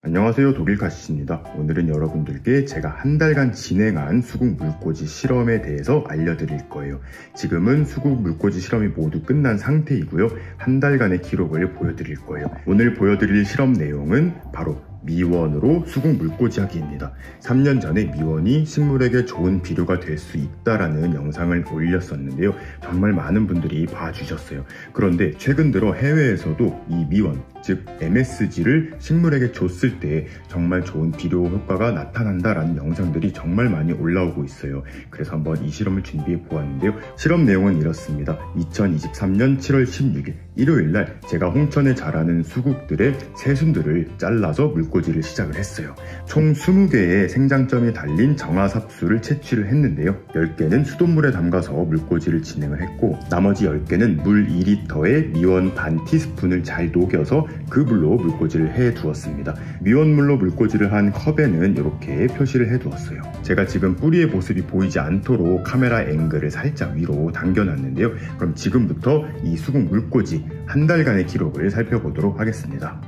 안녕하세요, 독일카시입니다. 오늘은 여러분들께 제가 한 달간 진행한 수국 물꽂이 실험에 대해서 알려드릴 거예요. 지금은 수국 물꽂이 실험이 모두 끝난 상태이고요. 한 달간의 기록을 보여드릴 거예요. 오늘 보여드릴 실험 내용은 바로 미원으로 수국 물꽂이 하기입니다. 3년 전에 미원이 식물에게 좋은 비료가 될 수 있다라는 영상을 올렸었는데요. 정말 많은 분들이 봐주셨어요. 그런데 최근 들어 해외에서도 이 미원, 즉 MSG를 식물에게 줬을 때 정말 좋은 비료 효과가 나타난다라는 영상들이 정말 많이 올라오고 있어요. 그래서 한번 이 실험을 준비해 보았는데요. 실험 내용은 이렇습니다. 2023년 7월 16일 일요일날 제가 홍천에 자라는 수국들의 새순들을 잘라서 물꽂이를 시작을 했어요. 총 20개의 생장점이 달린 정화삽수를 채취를 했는데요. 10개는 수돗물에 담가서 물꽂이를 진행을 했고, 나머지 10개는 물 2리터에 미원 반 티스푼을 잘 녹여서 그 물로 물꽂이를 해 두었습니다. 미원물로 물꽂이를 한 컵에는 이렇게 표시를 해 두었어요. 제가 지금 뿌리의 모습이 보이지 않도록 카메라 앵글을 살짝 위로 당겨놨는데요. 그럼 지금부터 이 수국 물꽂이 한 달간의 기록을 살펴보도록 하겠습니다.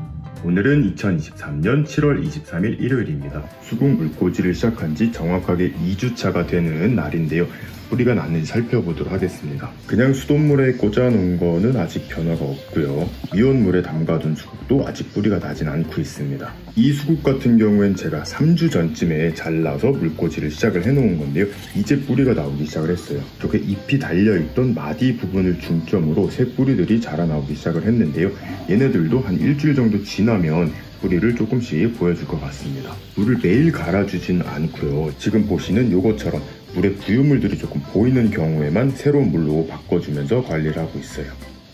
오늘은 2023년 7월 23일 일요일입니다. 수국 물꽂이를 시작한 지 정확하게 2주차가 되는 날인데요. 뿌리가 났는지 살펴보도록 하겠습니다. 그냥 수돗물에 꽂아 놓은 거는 아직 변화가 없고요. 미원물에 담가둔 수국도 아직 뿌리가 나진 않고 있습니다. 이 수국 같은 경우엔 제가 3주 전쯤에 잘라서 물꽂이를 시작을 해 놓은 건데요. 이제 뿌리가 나오기 시작을 했어요. 이렇게 잎이 달려있던 마디 부분을 중점으로 새 뿌리들이 자라나오기 시작을 했는데요. 얘네들도 한 일주일 정도 지나면 뿌리를 조금씩 보여줄 것 같습니다. 물을 매일 갈아주진 않고요. 지금 보시는 요것처럼 물에 부유물들이 조금 보이는 경우에만 새로운 물로 바꿔주면서 관리를 하고 있어요.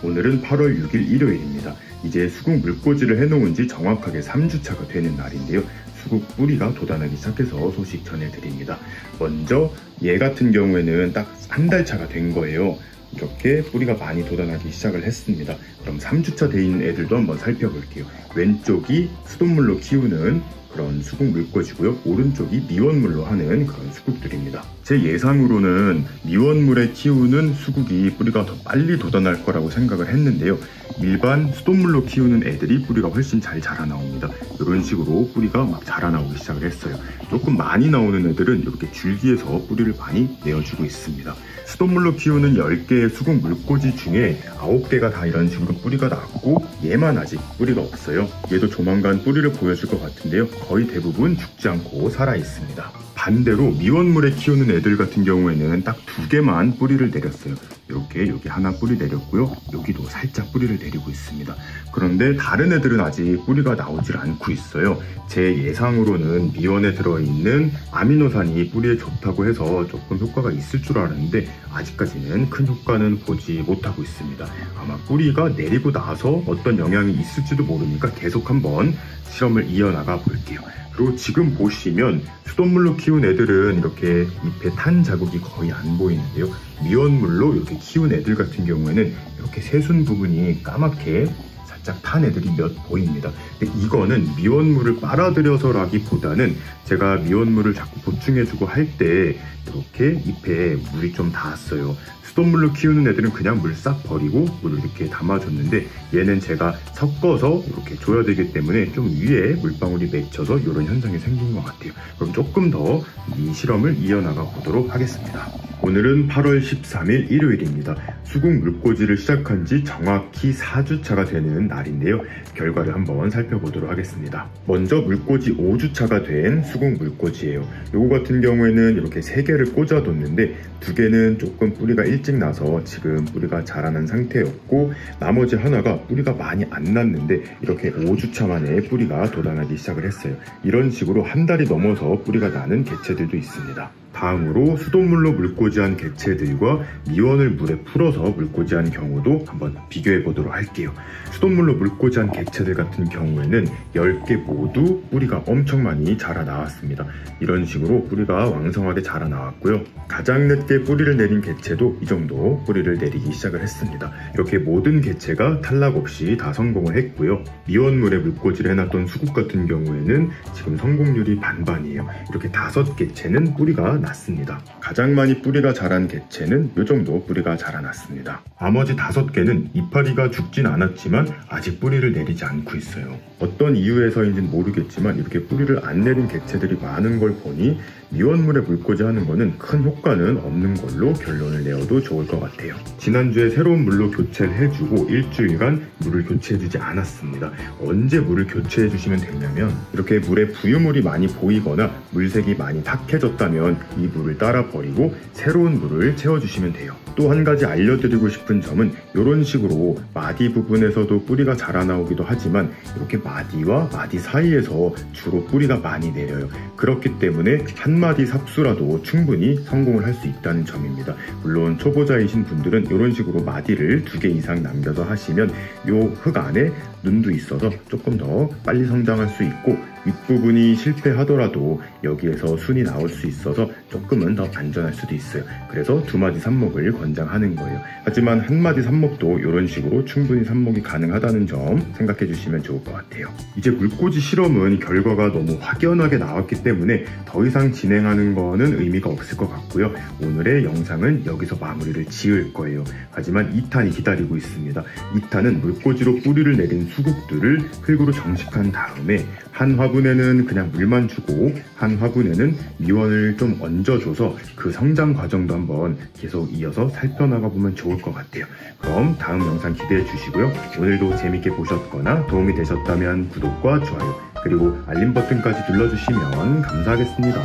오늘은 8월 6일 일요일입니다. 이제 수국 물꽂이를 해놓은 지 정확하게 3주차가 되는 날인데요. 수국 뿌리가 돋아나기 시작해서 소식 전해드립니다. 먼저 얘 같은 경우에는 딱 한 달 차가 된 거예요. 이렇게 뿌리가 많이 돋아나기 시작을 했습니다. 그럼 3주차 돼 있는 애들도 한번 살펴볼게요. 왼쪽이 수돗물로 키우는 그런 수국 물꽂이고요. 오른쪽이 미원물로 하는 그런 수국들입니다. 제 예상으로는 미원물에 키우는 수국이 뿌리가 더 빨리 돋아날 거라고 생각을 했는데요. 일반 수돗물로 키우는 애들이 뿌리가 훨씬 잘 자라나옵니다. 이런 식으로 뿌리가 막 자라나오기 시작을 했어요. 조금 많이 나오는 애들은 이렇게 줄기에서 뿌리를 많이 내어주고 있습니다. 수돗물로 키우는 10개의 수국 물꽂이 중에 9개가 다 이런 식으로 뿌리가 났고, 얘만 아직 뿌리가 없어요. 얘도 조만간 뿌리를 보여줄 것 같은데요. 거의 대부분 죽지 않고 살아 있습니다. 반대로 미원물에 키우는 애들 같은 경우에는 딱 2개만 뿌리를 내렸어요. 이렇게 여기 하나 뿌리 내렸고요. 여기도 살짝 뿌리를 내리고 있습니다. 그런데 다른 애들은 아직 뿌리가 나오질 않고 있어요. 제 예상으로는 미원에 들어있는 아미노산이 뿌리에 좋다고 해서 조금 효과가 있을 줄 알았는데 아직까지는 큰 효과는 보지 못하고 있습니다. 아마 뿌리가 내리고 나서 어떤 영향이 있을지도 모르니까 계속 한번 실험을 이어나가 볼게요. 그리고 지금 보시면 수돗물로 키운 애들은 이렇게 잎에 탄 자국이 거의 안 보이는데요. 미원물로 이렇게 키운 애들 같은 경우에는 이렇게 새순 부분이 까맣게 살짝 탄 애들이 몇 보입니다. 근데 이거는 미원물을 빨아들여서라기보다는 제가 미원물을 자꾸 보충해주고 할 때 이렇게 잎에 물이 좀 닿았어요. 수돗물로 키우는 애들은 그냥 물 싹 버리고 물을 이렇게 담아줬는데 얘는 제가 섞어서 이렇게 줘야 되기 때문에 좀 위에 물방울이 맺혀서 이런 현상이 생긴 것 같아요. 그럼 조금 더 이 실험을 이어나가 보도록 하겠습니다. 오늘은 8월 13일 일요일입니다. 수국 물꽂이를 시작한 지 정확히 4주차가 되는 날인데요. 결과를 한번 살펴보도록 하겠습니다. 먼저 물꽂이 5주차가 된 수국 물꽂이에요. 요거 같은 경우에는 이렇게 3개를 꽂아뒀는데 2개는 조금 뿌리가 일찍 나서 지금 뿌리가 자라난 상태였고, 나머지 하나가 뿌리가 많이 안 났는데 이렇게 5주차 만에 뿌리가 돋아나기 시작을 했어요. 이런 식으로 한 달이 넘어서 뿌리가 나는 개체들도 있습니다. 다음으로 수돗물로 물꽂이한 개체들과 미원을 물에 풀어서 물꽂이한 경우도 한번 비교해 보도록 할게요. 수돗물로 물꽂이한 개체들 같은 경우에는 10개 모두 뿌리가 엄청 많이 자라 나왔습니다. 이런 식으로 뿌리가 왕성하게 자라 나왔고요. 가장 늦게 뿌리를 내린 개체도 이 정도 뿌리를 내리기 시작을 했습니다. 이렇게 모든 개체가 탈락 없이 다 성공을 했고요. 미원물에 물꽂이를 해놨던 수국 같은 경우에는 지금 성공률이 반반이에요. 이렇게 5개체는 뿌리가 났습니다. 가장 많이 뿌리가 자란 개체는 이 정도 뿌리가 자라났습니다. 나머지 5개는 이파리가 죽진 않았지만 아직 뿌리를 내리지 않고 있어요. 어떤 이유에서인지는 모르겠지만 이렇게 뿌리를 안 내린 개체들이 많은 걸 보니 미원물에 물꽂이 하는 거는 큰 효과는 없는 걸로 결론을 내어도 좋을 것 같아요. 지난주에 새로운 물로 교체를 해주고 일주일간 물을 교체해주지 않았습니다. 언제 물을 교체해주시면 되냐면 이렇게 물에 부유물이 많이 보이거나 물색이 많이 탁해졌다면 이 물을 따라 버리고 새로운 물을 채워주시면 돼요. 또 한 가지 알려드리고 싶은 점은 이런 식으로 마디 부분에서도 뿌리가 자라나오기도 하지만 이렇게 마디와 마디 사이에서 주로 뿌리가 많이 내려요. 그렇기 때문에 한 마디 삽수라도 충분히 성공을 할 수 있다는 점입니다. 물론 초보자이신 분들은 이런 식으로 마디를 2개 이상 남겨서 하시면 이 흙 안에 눈도 있어서 조금 더 빨리 성장할 수 있고 윗부분이 실패하더라도 여기에서 순이 나올 수 있어서 조금은 더 안전할 수도 있어요. 그래서 2마디 삽목을 권장하는 거예요. 하지만 1마디 삽목도 이런 식으로 충분히 삽목이 가능하다는 점 생각해 주시면 좋을 것 같아요. 이제 물꽂이 실험은 결과가 너무 확연하게 나왔기 때문에 더 이상 진행하는 거는 의미가 없을 것 같고요. 오늘의 영상은 여기서 마무리를 지을 거예요. 하지만 2탄이 기다리고 있습니다. 2탄은 물꽂이로 뿌리를 내린 수국들을 흙으로 정식한 다음에 한 화분에는 그냥 물만 주고 한 화분에는 미원을 좀 얹어줘서 그 성장 과정도 한번 계속 이어서 살펴나가 보면 좋을 것 같아요. 그럼 다음 영상 기대해 주시고요. 오늘도 재밌게 보셨거나 도움이 되셨다면 구독과 좋아요 그리고 알림 버튼까지 눌러주시면 감사하겠습니다.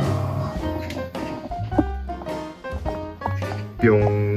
뿅.